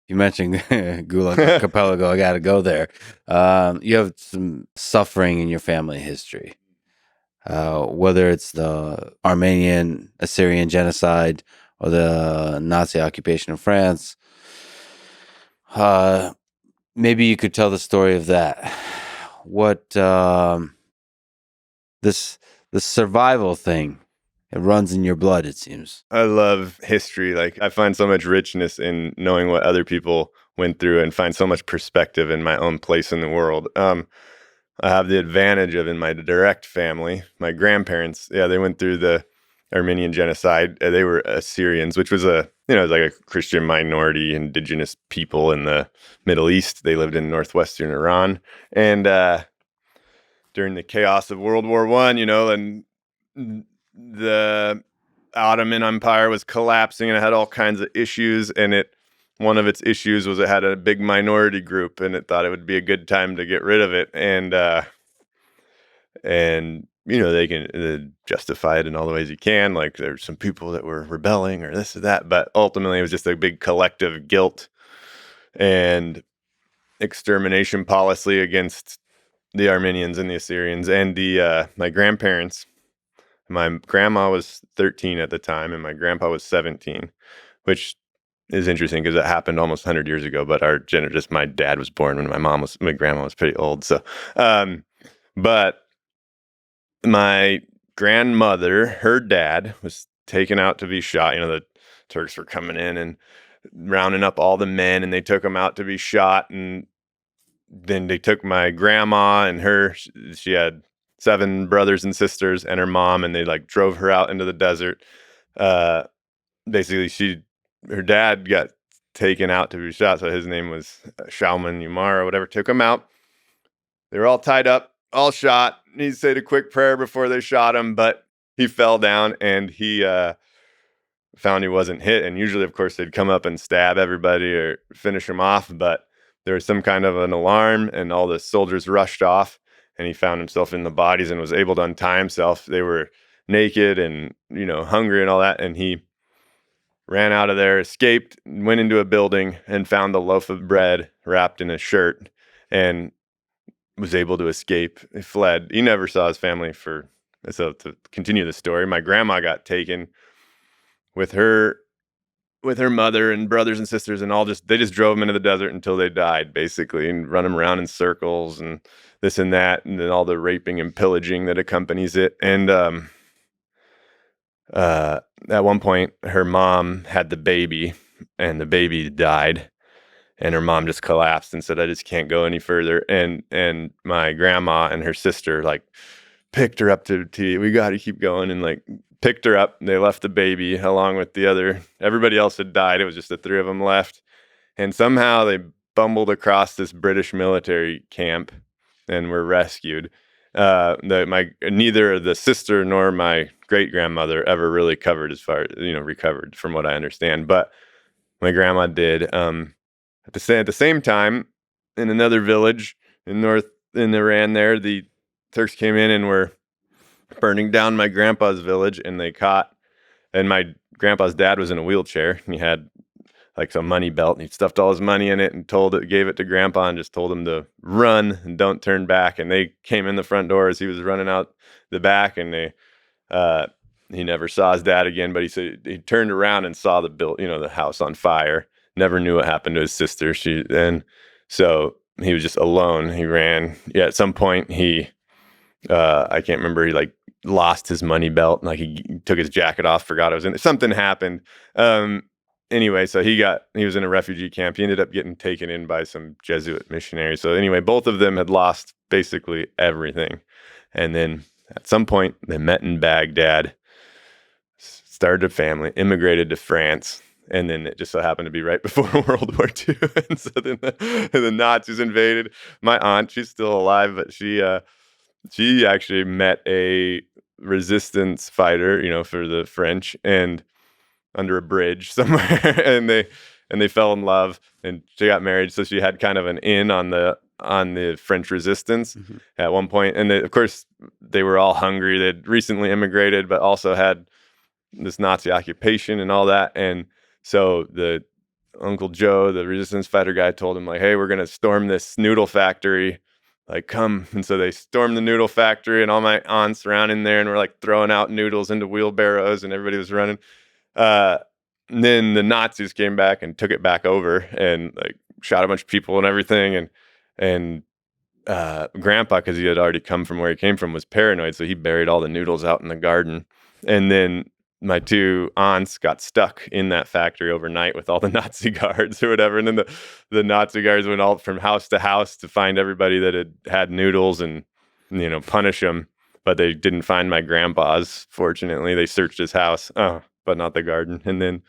You mentioned Gulag Archipelago. I got to go there. You have some suffering in your family history, whether it's the Armenian Assyrian genocide or the Nazi occupation of France. Uh, Maybe you could tell the story of that. What this the survival thing? It runs in your blood, it seems. I love history. Like, I find so much richness in knowing what other people went through and find so much perspective in my own place in the world. I have the advantage of, in my direct family, my grandparents, yeah, they went through the Armenian genocide. They were Assyrians, which was like a Christian minority, indigenous people in the Middle East. They lived in northwestern Iran. And during the chaos of World War I, and the Ottoman Empire was collapsing and it had all kinds of issues. And one of its issues was it had a big minority group, and it thought it would be a good time to get rid of it. And they can justify it in all the ways you can. Like, there's some people that were rebelling or this or that, but ultimately it was just a big collective guilt and extermination policy against the Armenians and the Assyrians. And my grandparents, my grandma was 13 at the time, and my grandpa was 17, which is interesting because it happened almost 100 years ago. But just my dad was born when my grandma was pretty old. So, but my grandmother, her dad was taken out to be shot. The Turks were coming in and rounding up all the men, and they took them out to be shot. And then they took my grandma and she had 7 brothers and sisters and her mom, and they drove her out into the desert. Basically, her dad got taken out to be shot. So his name was Shauman Umar or whatever, took him out. They were all tied up, all shot. He said a quick prayer before they shot him, but he fell down and he found he wasn't hit. And usually, of course, they'd come up and stab everybody or finish him off. But there was some kind of an alarm, and all the soldiers rushed off, and he found himself in the bodies and was able to untie himself. They were naked and, hungry and all that. And he ran out of there, escaped, went into a building and found a loaf of bread wrapped in a shirt, and was able to escape. He fled. He never saw his family so to continue the story, my grandma got taken with her mother and brothers and sisters, and they just drove him into the desert until they died, basically, and run him around in circles and this and that, and then all the raping and pillaging that accompanies it. And at one point, her mom had the baby, and the baby died. And her mom just collapsed and said, "I just can't go any further." And my grandma and her sister picked her up to we got to keep going, and picked her up. They left the baby along with everybody else had died. It was just the 3 of them left. And somehow they bumbled across this British military camp and were rescued. Neither the sister nor my great grandmother ever really recovered from what I understand, but my grandma did. At the same time, in another village in Iran, the Turks came in and were burning down my grandpa's village, and and my grandpa's dad was in a wheelchair, and he had some money belt, and he stuffed all his money in it and gave it to grandpa and just told him to run and don't turn back. And they came in the front door as he was running out the back, and he never saw his dad again, but he said he turned around and saw the house on fire. Never knew what happened to his sister. So he was just alone. He ran. Yeah, at some point I can't remember, he lost his money belt, and he took his jacket off, forgot it was in it. Something happened. Anyway, so he was in a refugee camp. He ended up getting taken in by some Jesuit missionaries. So anyway, both of them had lost basically everything. And then at some point they met in Baghdad, started a family, immigrated to France. And then it just so happened to be right before World War II. And so then the Nazis invaded. My aunt, she's still alive, but she actually met a resistance fighter, for the French, and under a bridge somewhere, and they fell in love, and she got married. So she had kind of an in on the French resistance at one point. And of course, they were all hungry. They'd recently immigrated, but also had this Nazi occupation and all that. And so the Uncle Joe, the resistance fighter guy, told him like, "Hey, we're gonna storm this noodle factory. Like, come." And so they stormed the noodle factory, and all my aunts ran in there and were like throwing out noodles into wheelbarrows, and everybody was running. Uh, and then the Nazis came back and took it back over and like shot a bunch of people and everything. And Grandpa, because he had already come from where he came from, was paranoid, so he buried all the noodles out in the garden. And then my two aunts got stuck in that factory overnight with all the Nazi guards or whatever. And then the Nazi guards went all from house to house to find everybody that had noodles and punish them. But they didn't find my grandpa's. Fortunately, they searched his house, but not the garden. And then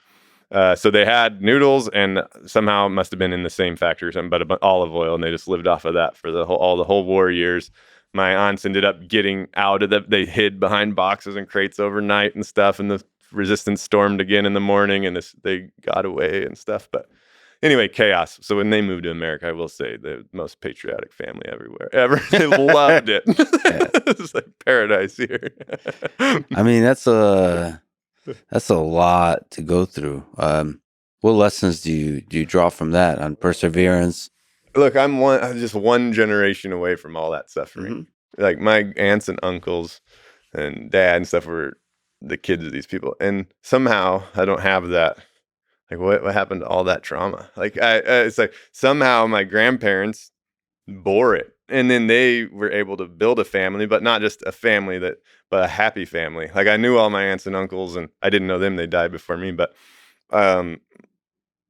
so they had noodles, and somehow it must have been in the same factory or something, but olive oil, and they just lived off of that for the whole war years. My aunts ended up getting out of they hid behind boxes and crates overnight and stuff, and the resistance stormed again in the morning, and they got away and stuff. But anyway, chaos. So when they moved to America, I will say the most patriotic family ever. They loved it. It's like paradise here. I mean, that's a lot to go through. What lessons do you draw from that on perseverance? Look, I'm just one generation away from all that suffering. Mm-hmm. Like my aunts and uncles and dad and stuff were the kids of these people, and somehow I don't have that. Like what happened to all that trauma? Like it's like somehow my grandparents bore it, and then they were able to build a family, but not just a family but a happy family. Like I knew all my aunts and uncles, and I didn't know them; they died before me, but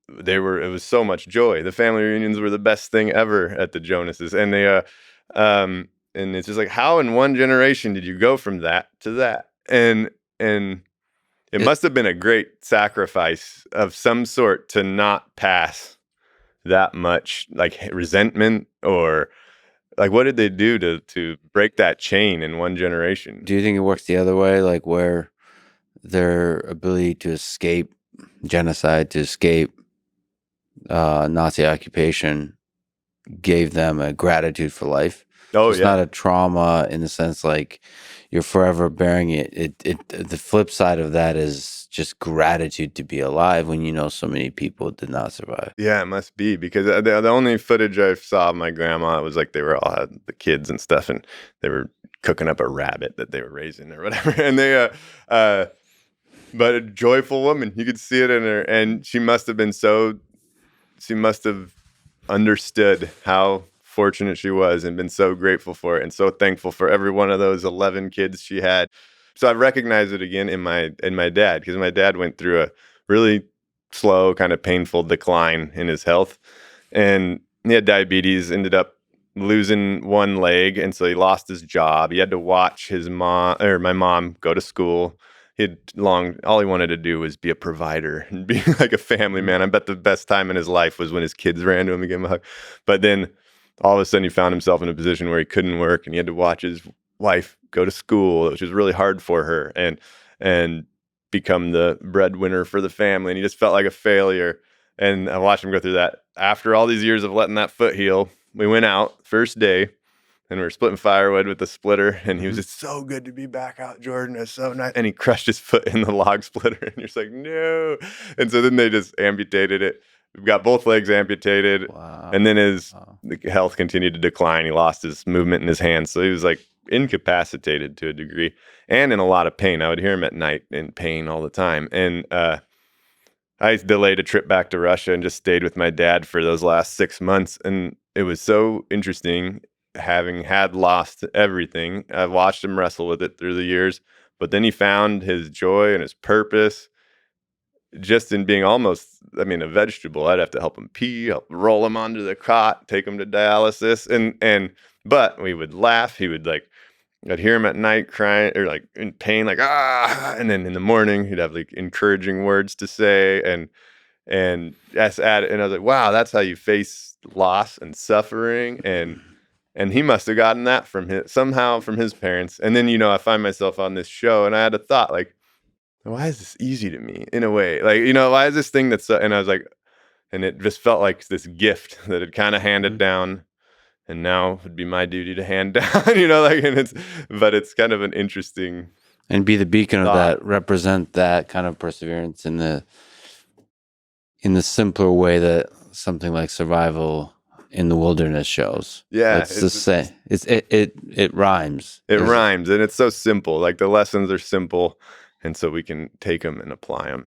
it was so much joy. The family reunions were the best thing ever at the Jonases, and and it's just like, how in one generation did you go from that to that? And it must have been a great sacrifice of some sort to not pass that much like resentment, or like what did they do to break that chain in one generation? Do you think it works the other way, like where their ability to escape genocide, to escape Nazi occupation, gave them a gratitude for life? Oh, it's not a trauma in the sense like you're forever bearing it. The flip side of that is just gratitude to be alive when you know so many people did not survive. Yeah, it must be, because the only footage I saw of my grandma was like they were all had the kids and stuff, and they were cooking up a rabbit that they were raising or whatever, and they but a joyful woman, you could see it in her, and she must have understood how fortunate she was and been so grateful for it and so thankful for every one of those 11 kids she had. So I recognize it again in my dad, because my dad went through a really slow, kind of painful decline in his health, and he had diabetes, ended up losing one leg, and so he lost his job. He had to watch my mom go to school. All he wanted to do was be a provider and be like a family man. I bet the best time in his life was when his kids ran to him and gave him a hug. But then all of a sudden he found himself in a position where he couldn't work, and he had to watch his wife go to school, which was really hard for her, and become the breadwinner for the family. And he just felt like a failure. And I watched him go through that. After all these years of letting that foot heal, we went out first day, and we were splitting firewood with the splitter, and he was just, so good to be back out, Jordan. It's so nice. And he crushed his foot in the log splitter, and you're just like, no. And so then they just amputated it. We've got both legs amputated. Wow. And then his health continued to decline. He lost his movement in his hands. So he was like incapacitated to a degree and in a lot of pain. I would hear him at night in pain all the time. And I delayed a trip back to Russia and just stayed with my dad for those last 6 months. And it was so interesting, having had lost everything. I've watched him wrestle with it through the years, but then he found his joy and his purpose just in being almost, a vegetable. I'd have to help him pee, help roll him onto the cot, take him to dialysis. But we would laugh. I'd hear him at night crying or like in pain, like, ah. And then in the morning he'd have like encouraging words to say. And I was like, wow, that's how you face loss and suffering. And he must have gotten that somehow from his parents. And then, I find myself on this show, and I had a thought like, why is this easy to me in a way? Like, why is this thing and I was like, and it just felt like this gift that had kind of handed down, and now would be my duty to hand down, but it's kind of an interesting. And be the beacon of that, represent that kind of perseverance in in the simpler way that something like survival in the wilderness shows. Yeah, It's the same. It rhymes. It rhymes, and it's so simple. Like the lessons are simple, and so we can take them and apply them.